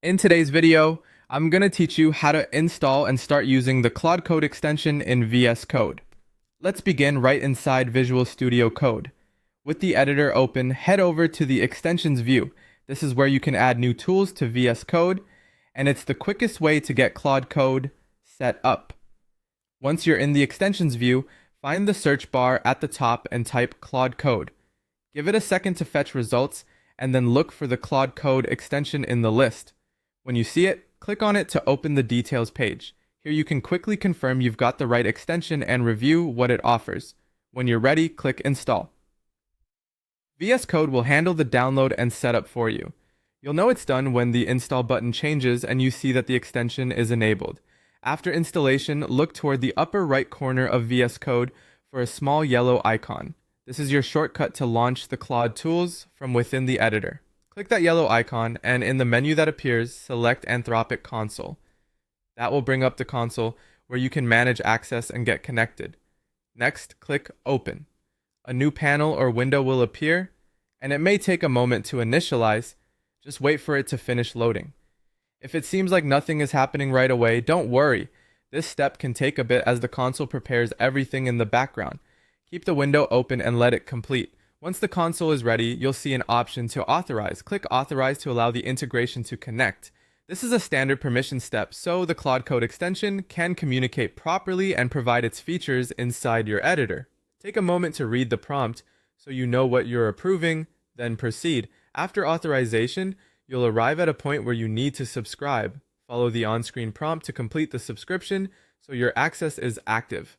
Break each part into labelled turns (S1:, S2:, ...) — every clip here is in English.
S1: In today's video, I'm going to teach you how to install and start using the Claude Code extension in VS Code. Let's begin right inside Visual Studio Code. With the editor open, head over to the Extensions view. This is where you can add new tools to VS Code, and it's the quickest way to get Claude Code set up. Once you're in the Extensions view, find the search bar at the top and type Claude Code. Give it a second to fetch results, and then look for the Claude Code extension in the list. When you see it, click on it to open the details page. Here you can quickly confirm you've got the right extension and review what it offers. When you're ready, click Install. VS Code will handle the download and setup for you. You'll know it's done when the Install button changes and you see that the extension is enabled. After installation, look toward the upper right corner of VS Code for a small yellow icon. This is your shortcut to launch the Claude tools from within the editor. Click that yellow icon, and in the menu that appears, select Anthropic Console. That will bring up the console where you can manage access and get connected. Next, click Open. A new panel or window will appear, and it may take a moment to initialize. Just wait for it to finish loading. If it seems like nothing is happening right away, don't worry. This step can take a bit as the console prepares everything in the background. Keep the window open and let it complete. Once the console is ready, you'll see an option to authorize. Click Authorize to allow the integration to connect. This is a standard permission step, so the Claude Code extension can communicate properly and provide its features inside your editor. Take a moment to read the prompt so you know what you're approving, then proceed. After authorization, you'll arrive at a point where you need to subscribe. Follow the on-screen prompt to complete the subscription so your access is active.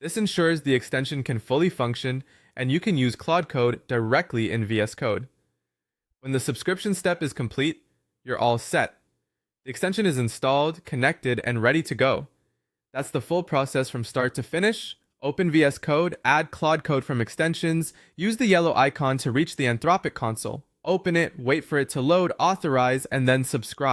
S1: This ensures the extension can fully function and you can use Claude Code directly in VS Code. When the subscription step is complete, you're all set. The extension is installed, connected, and ready to go. That's the full process from start to finish. Open VS Code, add Claude Code from extensions, use the yellow icon to reach the Anthropic console. Open it, wait for it to load, authorize, and then subscribe.